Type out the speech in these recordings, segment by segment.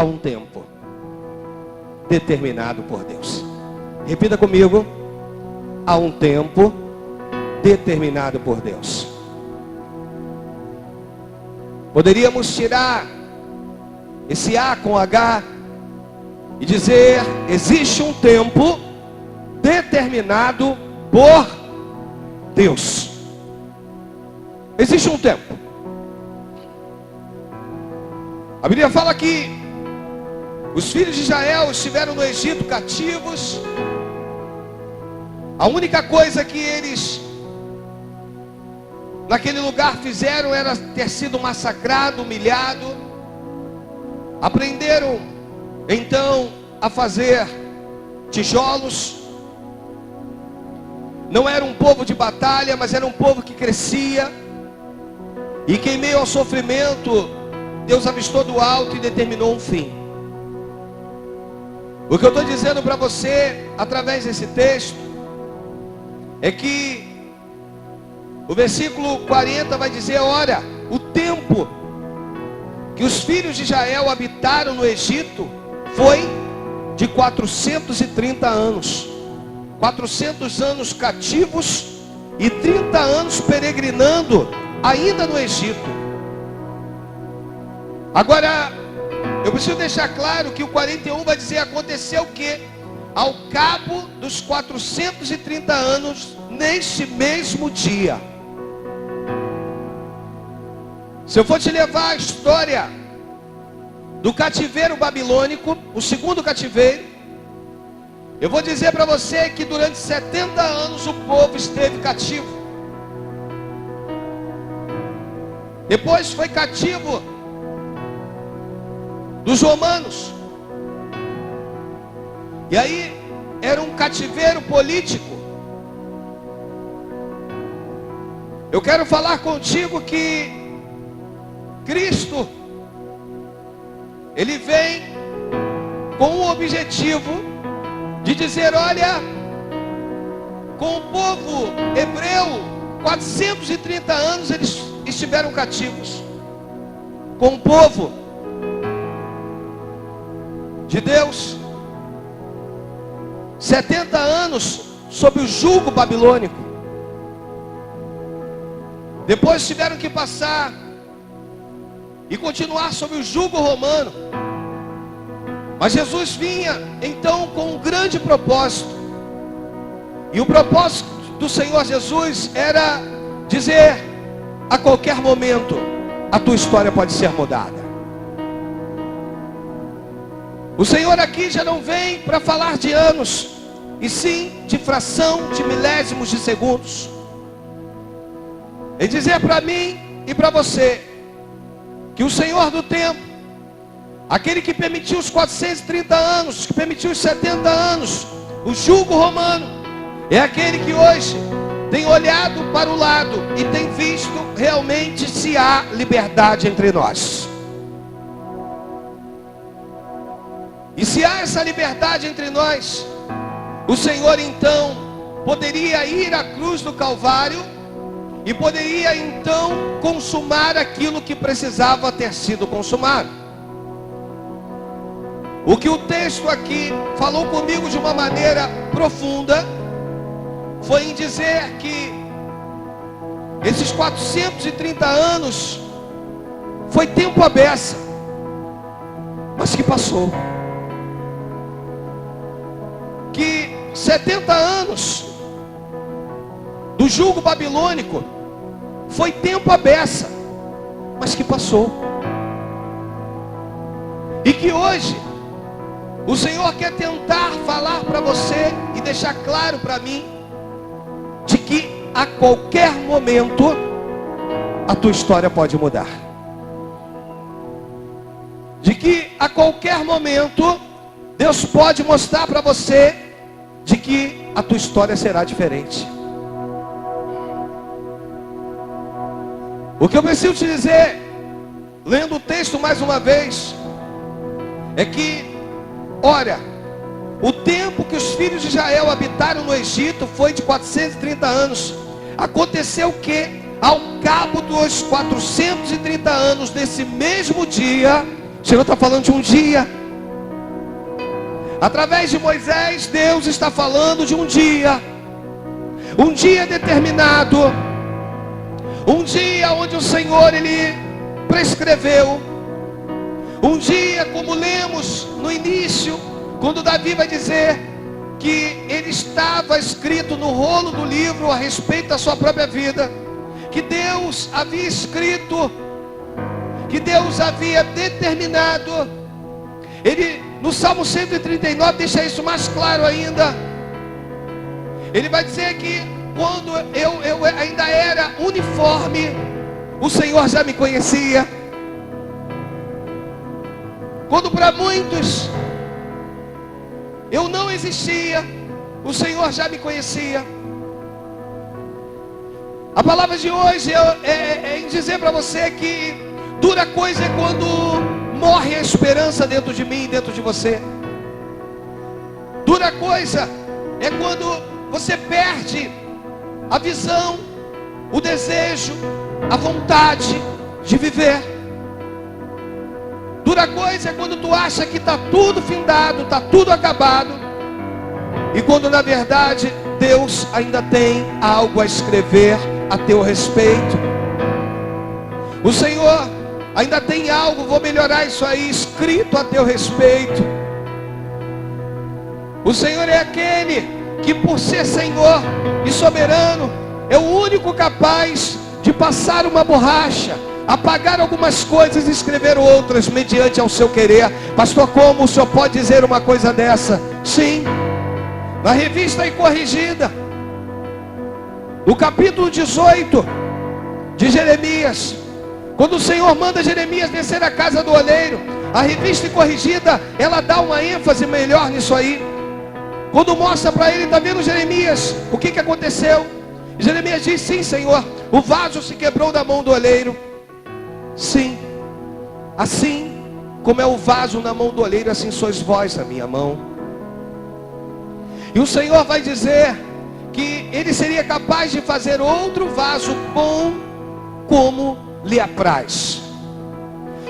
há um tempo determinado por Deus. Repita comigo: há um tempo determinado por Deus. Poderíamos tirar esse A com H e dizer: existe um tempo determinado por Deus. Existe um tempo. A Bíblia fala que os filhos de Israel estiveram no Egito cativos. A única coisa que eles naquele lugar fizeram era ter sido massacrado, humilhado. Aprenderam então a fazer tijolos. Não era um povo de batalha, mas era um povo que crescia. E que em meio ao sofrimento, Deus avistou do alto e determinou um fim. O que eu estou dizendo para você, através desse texto, é que o versículo 40 vai dizer: olha, o tempo que os filhos de Israel habitaram no Egito foi de 430 anos. 400 anos cativos e 30 anos peregrinando ainda no Egito. Agora, eu preciso deixar claro que o 41 vai dizer: aconteceu que ao cabo dos 430 anos, neste mesmo dia. Se eu for te levar a história do cativeiro babilônico, o segundo cativeiro, eu vou dizer para você que durante 70 anos o povo esteve cativo. Depois foi cativo dos romanos. E aí era um cativeiro político. Eu quero falar contigo que Cristo, Ele vem com o objetivo de dizer: olha, com o povo hebreu, 430 anos eles estiveram cativos. Com o povo de Deus, 70 anos sob o jugo babilônico. Depois tiveram que passar e continuar sob o jugo romano. Mas Jesus vinha então com um grande propósito. E o propósito do Senhor Jesus era dizer: a qualquer momento a tua história pode ser mudada. O Senhor aqui já não vem para falar de anos, e sim de fração de milésimos de segundos. E dizer para mim e para você que o Senhor do tempo, aquele que permitiu os 430 anos, que permitiu os 70 anos, o jugo romano, é aquele que hoje tem olhado para o lado e tem visto realmente se há liberdade entre nós. E se há essa liberdade entre nós, o Senhor então poderia ir à cruz do Calvário e poderia então consumar aquilo que precisava ter sido consumado. O que o texto aqui falou comigo de uma maneira profunda foi em dizer que esses 430 anos foi tempo à beça, mas que passou. Que 70 anos do jugo babilônico foi tempo à beça, mas que passou. E que hoje o Senhor quer tentar falar para você e deixar claro para mim de que a qualquer momento a tua história pode mudar. De que a qualquer momento Deus pode mostrar para você de que a tua história será diferente. O que eu preciso te dizer, lendo o texto mais uma vez, é que, olha, o tempo que os filhos de Israel habitaram no Egito foi de 430 anos. Aconteceu que, ao cabo dos 430 anos, desse mesmo dia, O Senhor está falando de um dia. Através de Moisés, Deus está falando de um dia determinado, um dia onde o Senhor, Ele prescreveu, um dia, como lemos no início, quando Davi vai dizer que ele estava escrito no rolo do livro a respeito da sua própria vida, que Deus havia escrito, que Deus havia determinado. Ele, no Salmo 139, deixa isso mais claro ainda. Ele vai dizer que quando eu ainda era uniforme, o Senhor já me conhecia. Quando para muitos eu não existia, o Senhor já me conhecia. A palavra de hoje é em dizer para você que dura coisa é quando morre a esperança dentro de mim e dentro de você. Dura coisa é quando você perde a visão, o desejo, a vontade de viver. Dura coisa é quando tu acha que está tudo findado, está tudo acabado, e quando na verdade Deus ainda tem algo a escrever a teu respeito. O Senhor ainda tem algo, vou melhorar isso aí, escrito a teu respeito. O Senhor é aquele que, por ser Senhor e soberano, é o único capaz de passar uma borracha, apagar algumas coisas e escrever outras mediante ao seu querer. Pastor, como o senhor pode dizer uma coisa dessa? Sim, na revista e corrigida, no capítulo 18 de Jeremias, quando o Senhor manda Jeremias descer à casa do oleiro, a revista e corrigida, ela dá uma ênfase melhor nisso aí. Quando mostra para ele, está vendo Jeremias, o que aconteceu? Jeremias diz, sim Senhor, o vaso se quebrou da mão do oleiro. Sim, assim como é o vaso na mão do oleiro, assim sois vós na minha mão. E o Senhor vai dizer que Ele seria capaz de fazer outro vaso bom como lhe apraz.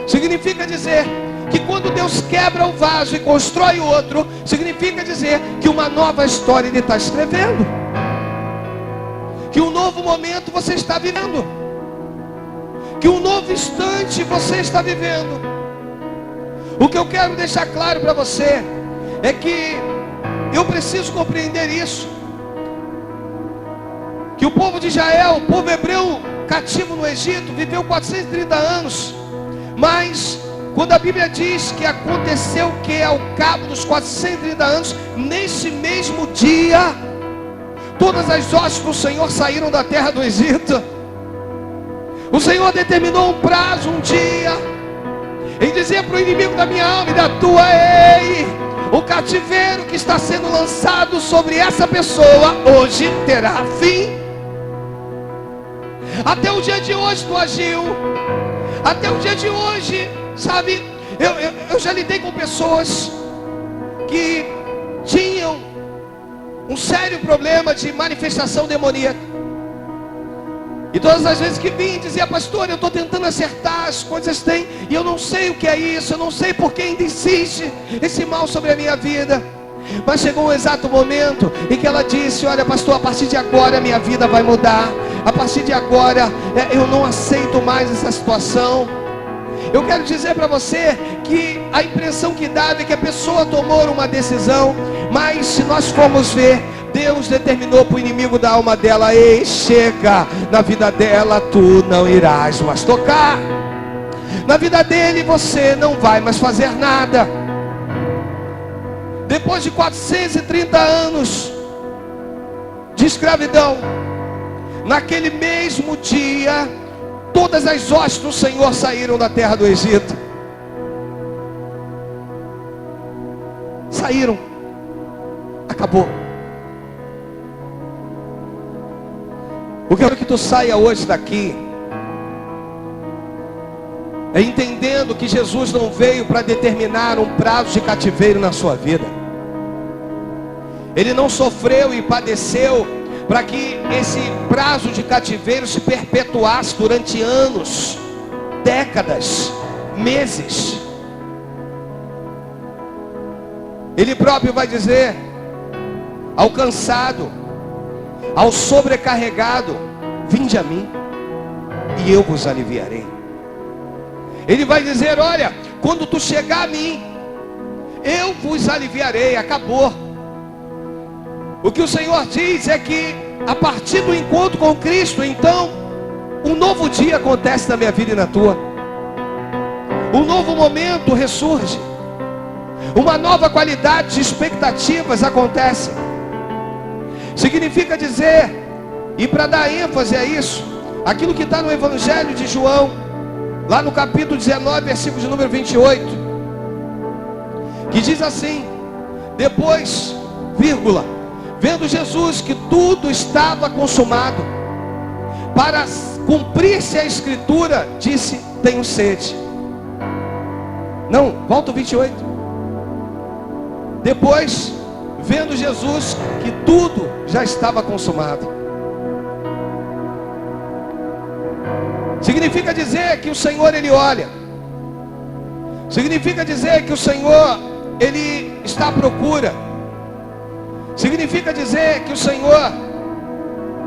Significa dizer que quando Deus quebra o vaso e constrói outro, significa dizer que uma nova história Ele está escrevendo, que um novo momento você está vivendo, que um novo instante você está vivendo. O que eu quero deixar claro para você é que eu preciso compreender isso, que o povo de Israel, o povo hebreu cativo no Egito, viveu 430 anos, mas quando a Bíblia diz que aconteceu que ao cabo dos 430 anos, nesse mesmo dia, todas as hostes do Senhor saíram da terra do Egito. O Senhor determinou um prazo, um dia, em dizer para o inimigo da minha alma e da tua: ei, o cativeiro que está sendo lançado sobre essa pessoa hoje terá fim. Até o dia de hoje tu agiu, até o dia de hoje, sabe, eu já lidei com pessoas que tinham um sério problema de manifestação demoníaca. E todas as vezes que vim dizia: pastor, eu estou tentando acertar, as coisas têm, e eu não sei o que é isso, eu não sei porque ainda insiste esse mal sobre a minha vida. Mas chegou um exato momento em que ela disse: olha pastor, a partir de agora a minha vida vai mudar. A partir de agora eu não aceito mais essa situação. Eu quero dizer para você que a impressão que dava é que a pessoa tomou uma decisão, mas se nós formos ver, Deus determinou para o inimigo da alma dela: ei, chega, na vida dela tu não irás mais tocar, na vida dele você não vai mais fazer nada. Depois de 430 anos de escravidão, naquele mesmo dia, todas as hostes do Senhor saíram da terra do Egito. Saíram. Acabou. Eu quero que tu saia hoje daqui entendendo que Jesus não veio para determinar um prazo de cativeiro na sua vida. Ele não sofreu e padeceu para que esse prazo de cativeiro se perpetuasse durante anos, décadas, meses. Ele próprio vai dizer: ao cansado, ao sobrecarregado, vinde a mim, e eu vos aliviarei. Ele vai dizer: olha, quando tu chegar a mim, eu vos aliviarei. Acabou. O que o Senhor diz é que a partir do encontro com Cristo, então, um novo dia acontece na minha vida e na tua. Um novo momento ressurge. Uma nova qualidade de expectativas acontece. Significa dizer, e para dar ênfase a isso, aquilo que está no Evangelho de João, lá no capítulo 19, versículo de número 28, que diz assim: depois, vírgula, vendo Jesus que tudo estava consumado, para cumprir-se a escritura, disse: tenho sede. Não, volta o 28. Depois, vendo Jesus que tudo já estava consumado. Significa dizer que o Senhor, Ele olha. Significa dizer que o Senhor, Ele está à procura. Significa dizer que o Senhor,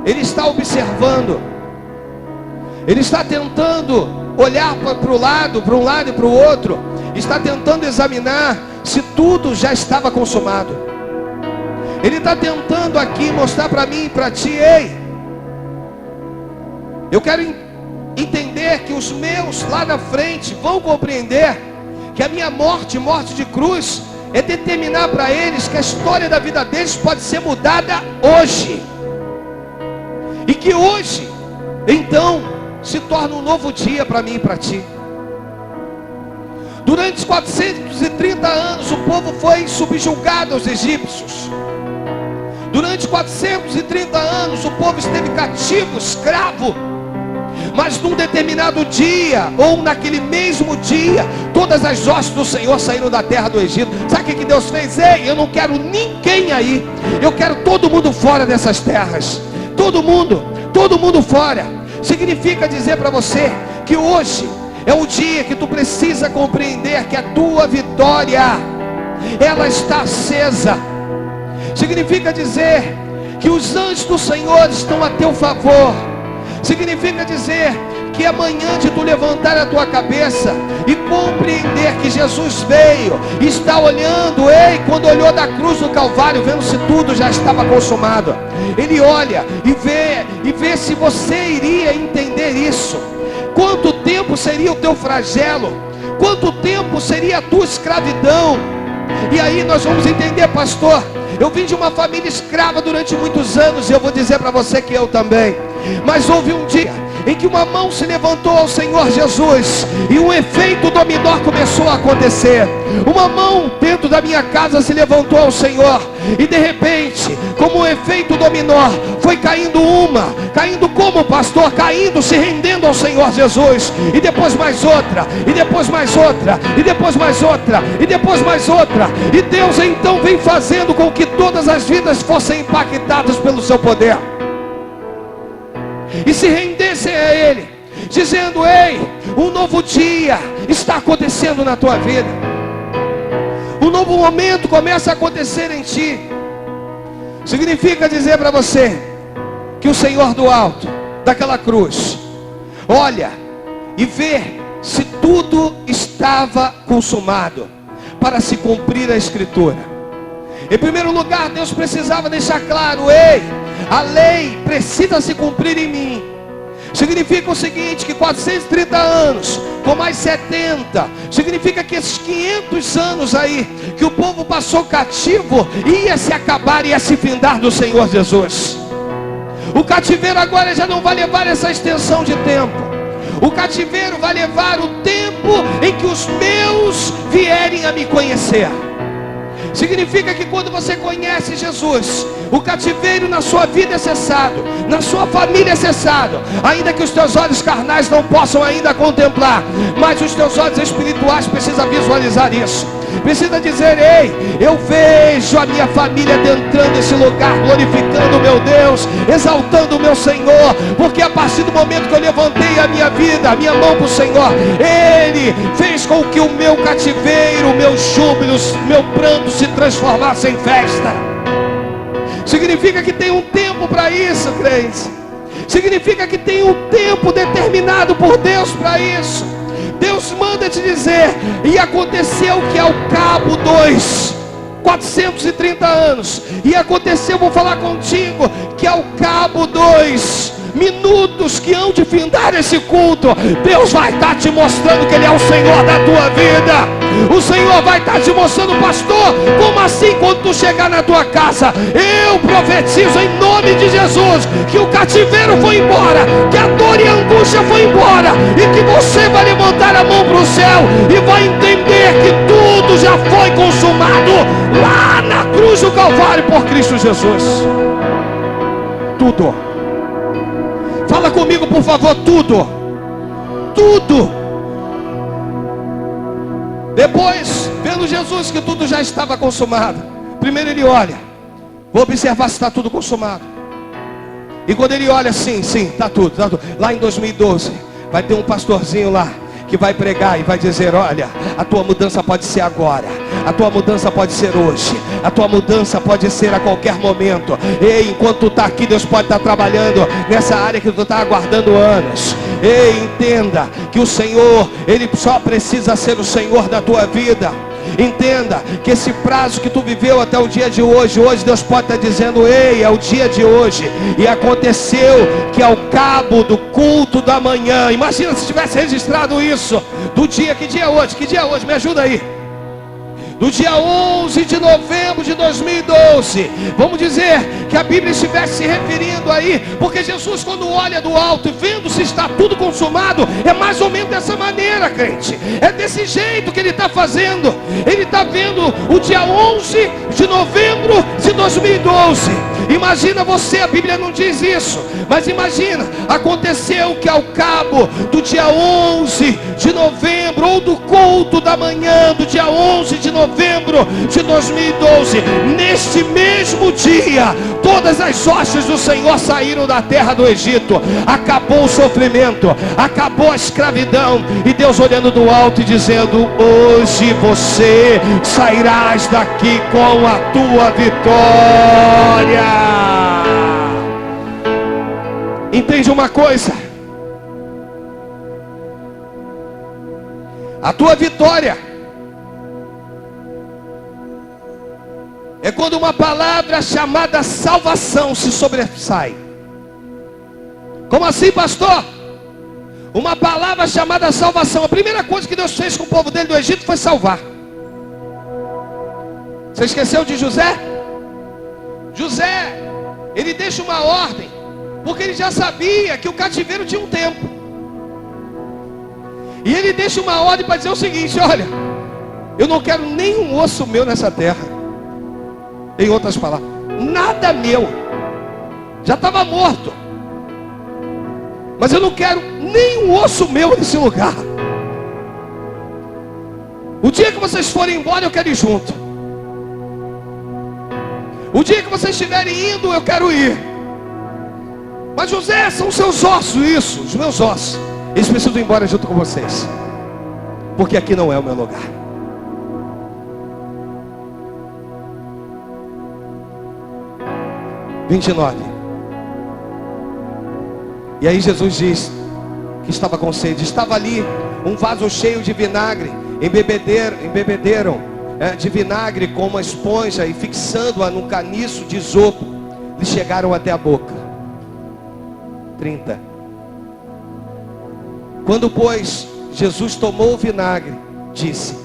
Ele está observando. Ele está tentando olhar para o lado, para um lado e para o outro. Está tentando examinar se tudo já estava consumado. Ele está tentando aqui mostrar para mim e para ti: ei, eu quero entender que os meus lá na frente vão compreender que a minha morte de cruz, é determinar para eles que a história da vida deles pode ser mudada hoje. E que hoje, então, se torna um novo dia para mim e para ti. Durante os 430 anos o povo foi subjugado aos egípcios. Durante 430 anos o povo esteve cativo, escravo. Mas num determinado dia, ou naquele mesmo dia, todas as hostes do Senhor saíram da terra do Egito. Sabe o que Deus fez? Ei, eu não quero ninguém aí. Eu quero todo mundo fora dessas terras. Todo mundo fora. Significa dizer para você que hoje é o dia que tu precisa compreender que a tua vitória, ela está acesa. Significa dizer que os anjos do Senhor estão a teu favor. Significa dizer que amanhã de tu levantar a tua cabeça e compreender que Jesus veio, está olhando, ei, quando olhou da cruz do Calvário, vendo se tudo já estava consumado. Ele olha e vê se você iria entender isso. Quanto tempo seria o teu flagelo? Quanto tempo seria a tua escravidão? E aí nós vamos entender, pastor, eu vim de uma família escrava durante muitos anos, e eu vou dizer para você que eu também. Mas houve um dia em que uma mão se levantou ao Senhor Jesus, e um efeito dominó começou a acontecer. Uma mão dentro da minha casa se levantou ao Senhor, e de repente, como um efeito dominó, foi caindo como, pastor? Caindo, se rendendo ao Senhor Jesus. E depois mais outra, e depois mais outra, e depois mais outra, e depois mais outra. E Deus então vem fazendo com que todas as vidas fossem impactadas pelo seu poder, e se rendessem a Ele, dizendo: ei, um novo dia está acontecendo na tua vida. Um novo momento começa a acontecer em ti. Significa dizer para você que o Senhor do alto, daquela cruz, olha e vê se tudo estava consumado, para se cumprir a escritura. Em primeiro lugar, Deus precisava deixar claro: ei, a lei precisa se cumprir em mim. Significa o seguinte, que 430 anos, com mais 70, significa que esses 500 anos aí, que o povo passou cativo, ia se acabar, ia se findar do Senhor Jesus. O cativeiro agora já não vai levar essa extensão de tempo. O cativeiro vai levar o tempo em que os meus vierem a me conhecer. Significa que quando você conhece Jesus, o cativeiro na sua vida é cessado, na sua família é cessado. Ainda que os teus olhos carnais não possam ainda contemplar, mas os teus olhos espirituais precisam visualizar isso. Precisa dizer: ei, eu vejo a minha família adentrando esse lugar, glorificando o meu Deus, exaltando o meu Senhor. Porque a partir do momento que eu levantei a minha vida, a minha mão para o Senhor, Ele fez com com que o meu cativeiro, o meu júbilo, o meu pranto se transformasse em festa. Significa que tem um tempo para isso, crente. Significa que tem um tempo determinado por Deus para isso. Deus manda te dizer, e aconteceu que ao cabo 430 anos, e aconteceu, vou falar contigo, que ao cabo 2 minutos que hão de findar esse culto, Deus vai estar te mostrando que Ele é o Senhor da tua vida. O Senhor vai estar te mostrando, pastor, como assim? Quando tu chegar na tua casa, eu profetizo em nome de Jesus, que o cativeiro foi embora, que a dor e a angústia foi embora, e que você vai levantar a mão para o céu, e vai entender que tudo já foi consumado, lá na cruz do Calvário, por Cristo Jesus. Tudo. Fala comigo, por favor, tudo. Tudo. Depois, vendo Jesus que tudo já estava consumado, primeiro ele olha, vou observar se está tudo consumado. E quando ele olha, sim, está tudo, tá tudo. Lá em 2012, vai ter um pastorzinho lá, que vai pregar e vai dizer, olha, a tua mudança pode ser agora, a tua mudança pode ser hoje, a tua mudança pode ser a qualquer momento. Ei, enquanto tu está aqui, Deus pode estar trabalhando nessa área que tu está aguardando anos. Ei, entenda que o Senhor, Ele só precisa ser o Senhor da tua vida. Entenda que esse prazo que tu viveu até o dia de hoje, Deus pode estar dizendo, ei, é o dia de hoje. E aconteceu que ao cabo do culto da manhã, imagina se tivesse registrado isso, do dia, que dia é hoje? Que dia é hoje? Me ajuda aí. Do dia 11 de novembro de 2012, vamos dizer que a Bíblia estivesse se referindo aí, porque Jesus, quando olha do alto e vendo se está tudo consumado, é mais ou menos dessa maneira, crente. É desse jeito que Ele está fazendo. Ele está vendo o dia 11 de novembro de 2012. Imagina você, a Bíblia não diz isso, mas imagina, aconteceu que ao cabo do dia 11 de novembro, ou do culto da manhã do dia 11 de novembro de 2012, neste mesmo dia, todas as hostes do Senhor saíram da terra do Egito. Acabou o sofrimento, acabou a escravidão, e Deus olhando do alto e dizendo, hoje você sairás daqui com a tua vitória. Entende uma coisa? A tua vitória é quando uma palavra chamada salvação se sobressai. Como assim, pastor? Uma palavra chamada salvação. A primeira coisa que Deus fez com o povo dele do Egito foi salvar. Você esqueceu de José? José, ele deixa uma ordem, porque ele já sabia que o cativeiro tinha um tempo. E ele deixa uma ordem para dizer o seguinte, olha, eu não quero nenhum osso meu nessa terra. Em outras palavras, nada meu. Já estava morto, mas eu não quero nenhum osso meu nesse lugar. O dia que vocês forem embora, eu quero ir junto. O dia que vocês estiverem indo, eu quero ir. Mas José, são seus ossos, isso, os meus ossos. Eles precisam ir embora junto com vocês, porque aqui não é o meu lugar. E aí Jesus diz que estava com sede. Estava ali um vaso cheio de vinagre, embebederam de vinagre com uma esponja, e fixando-a num caniço de isopo, lhe chegaram até a boca. 30. Quando, pois, Jesus tomou o vinagre, disse,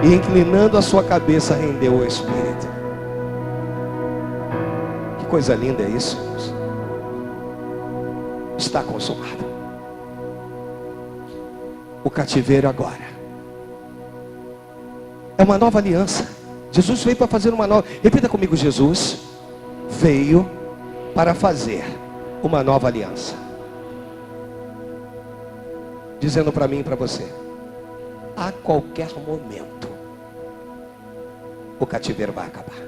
e inclinando a sua cabeça, rendeu o Espírito. Que coisa linda é isso, irmãos. Está consumado. O cativeiro agora é uma nova aliança. Jesus veio para fazer uma nova. Repita comigo, Jesus veio para fazer uma nova aliança. Dizendo para mim e para você, a qualquer momento o cativeiro vai acabar.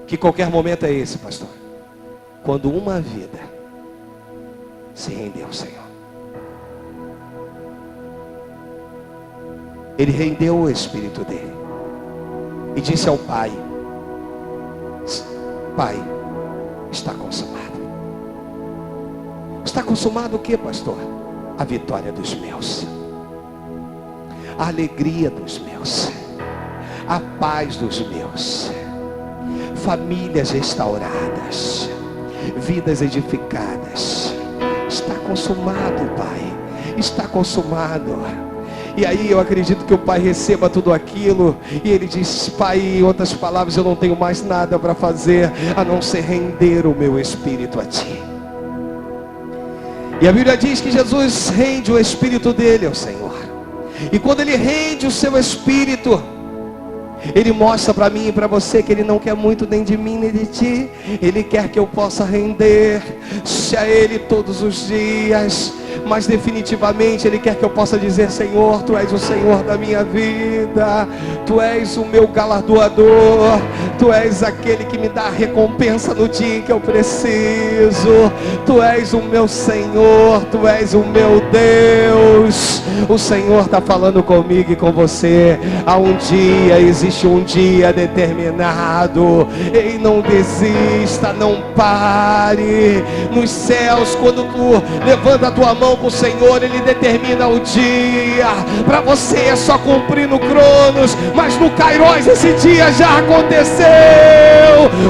Que qualquer momento é esse, pastor? Quando uma vida se rendeu ao Senhor. Ele rendeu o espírito dele e disse ao Pai: Pai, está consumado. Está consumado o que, pastor? A vitória dos meus, a alegria dos meus, a paz dos meus, famílias restauradas, vidas edificadas. Está consumado, Pai, está consumado. E aí eu acredito que o Pai receba tudo aquilo, e ele diz: Pai, em outras palavras, eu não tenho mais nada para fazer a não ser render o meu espírito a Ti. E a Bíblia diz que Jesus rende o espírito dele ao Senhor. E quando ele rende o seu espírito, ele mostra para mim e para você que ele não quer muito nem de mim nem de ti. Ele quer que eu possa render-se a ele todos os dias. Mas definitivamente ele quer que eu possa dizer: Senhor, Tu és o Senhor da minha vida, Tu és o meu galardoador, Tu és aquele que me dá a recompensa no dia em que eu preciso. Tu és o meu Senhor, Tu és o meu Deus. O Senhor está falando comigo e com você. Há um dia, existe um dia determinado. Ei, não desista, não pare. Nos céus, quando tu levanta a tua mão para o Senhor, Ele determina o dia. Para você é só cumprir no Cronos, mas no Kairos esse dia já aconteceu.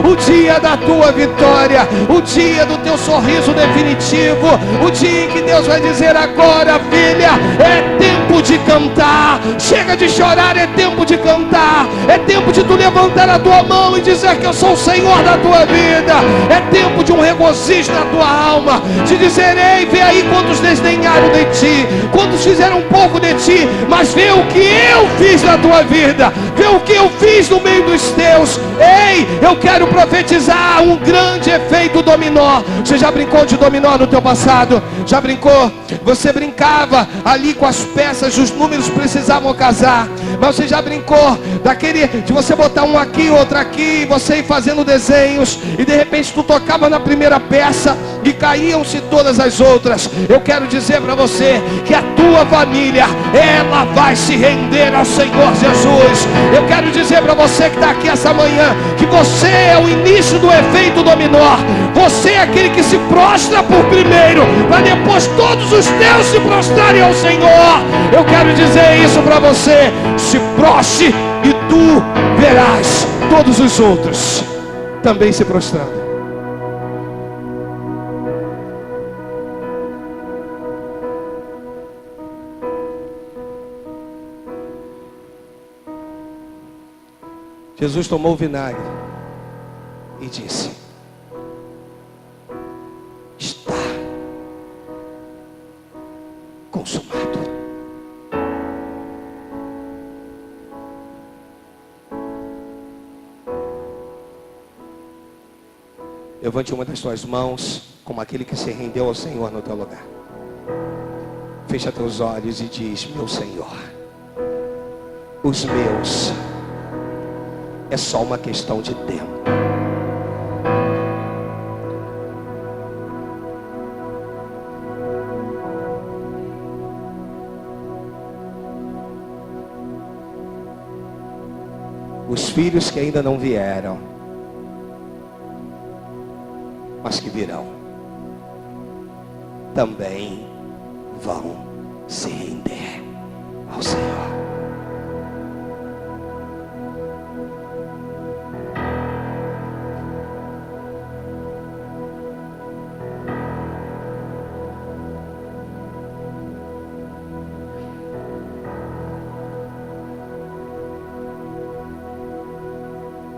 O dia da tua vitória, o dia do teu sorriso definitivo, o dia em que Deus vai dizer: agora, filha, é tempo de cantar. Chega de chorar, é tempo de cantar. É tempo de tu levantar a tua mão e dizer que eu sou o Senhor da tua vida. É tempo de um regozijo na tua alma, de dizer: ei, vê aí quantos desdenharam de ti, quantos fizeram pouco de ti, mas vê o que eu fiz na tua vida, vê o que eu fiz no meio dos teus. Ei, eu quero profetizar um grande efeito dominó. Você já brincou de dominó no teu passado? Já brincou? Você brincava ali com as peças, os números precisavam casar. Mas você já brincou daquele de você botar um aqui, outro aqui, você ir fazendo desenhos, e de repente tu tocava na primeira peça e caíam-se todas as outras. Eu quero dizer para você que a tua família, ela vai se render ao Senhor Jesus. Eu quero dizer para você que está aqui essa manhã, que você é o início do efeito dominó. Você é aquele que se prostra por primeiro, para depois todos os teus se prostrarem ao Senhor. Eu quero dizer isso para você: se prostre e tu verás todos os outros também se prostrando. Jesus tomou o vinagre e disse: está consumado. Levante uma das suas mãos como aquele que se rendeu ao Senhor no teu lugar. Fecha teus olhos e diz: meu Senhor, os meus é só uma questão de tempo. Os filhos que ainda não vieram, mas que virão, também vão se render ao Senhor.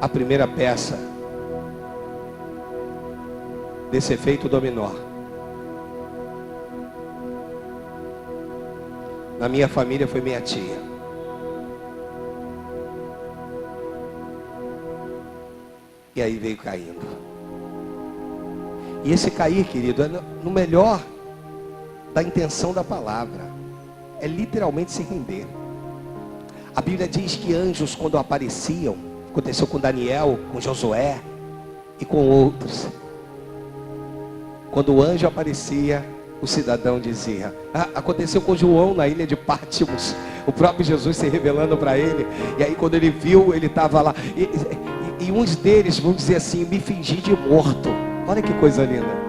A primeira peça desse efeito dominó na minha família foi minha tia. E aí veio caindo. E esse cair, querido, é no melhor da intenção da palavra. É literalmente se render. A Bíblia diz que anjos, quando apareciam, aconteceu com Daniel, com Josué, e com outros. Quando o anjo aparecia, o cidadão dizia: aconteceu com João na ilha de Pátimos, o próprio Jesus se revelando para ele. E aí quando ele viu, ele estava lá, e uns deles vão dizer assim: me fingi de morto. Olha que coisa linda.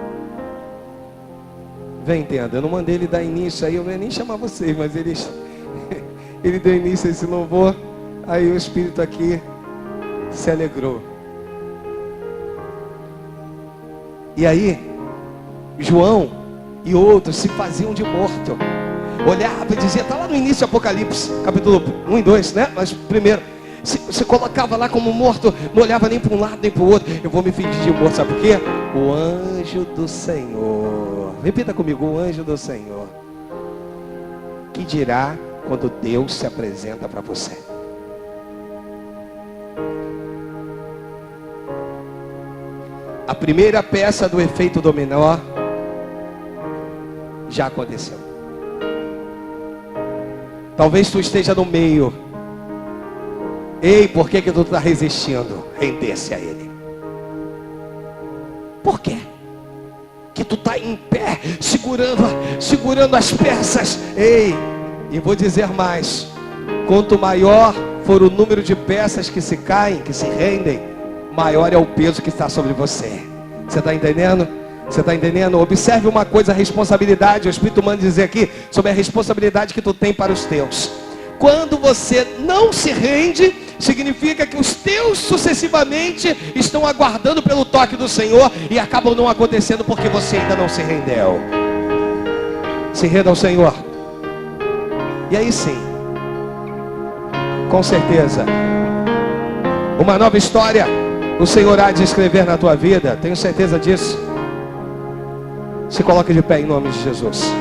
Vem, entenda, eu não mandei ele dar início aí, eu não ia nem chamar vocês, mas ele deu início a esse louvor. Aí o Espírito aqui se alegrou. E aí João e outros se faziam de morto, olhava e dizia, está lá no início do Apocalipse, capítulo 1 e 2, né? Mas primeiro, se colocava lá como morto, não olhava nem para um lado nem para o outro. Eu vou me fingir de morto, sabe por quê? O anjo do Senhor, repita comigo, o anjo do Senhor, que dirá quando Deus se apresenta para você. A primeira peça do efeito dominó já aconteceu. Talvez tu esteja no meio. Ei, por que tu está resistindo? Render-se a Ele. Por quê? Que tu está em pé, segurando as peças. Ei, e vou dizer mais. Quanto maior for o número de peças que se caem, que se rendem, maior é o peso que está sobre você. Você está entendendo? Você está entendendo? Observe uma coisa, a responsabilidade. O Espírito manda dizer aqui sobre a responsabilidade que tu tem para os teus. Quando você não se rende, significa que os teus sucessivamente estão aguardando pelo toque do Senhor e acabam não acontecendo porque você ainda não se rendeu. Se renda ao Senhor. E aí sim, com certeza, uma nova história o Senhor há de escrever na tua vida. Tenho certeza disso. Se coloque de pé em nome de Jesus.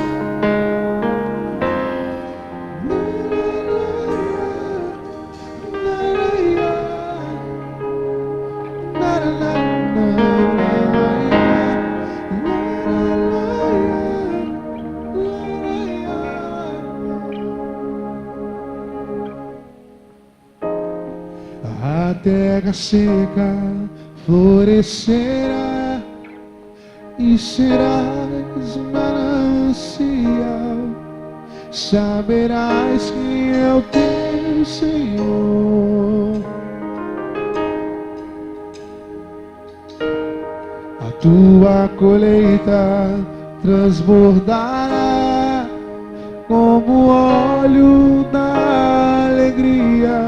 A terra seca florescerá e serás manancial. Saberás que é o teu Senhor. A tua colheita transbordará como óleo da alegria.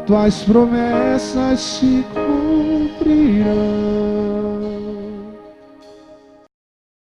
Tuas promessas se cumprirão.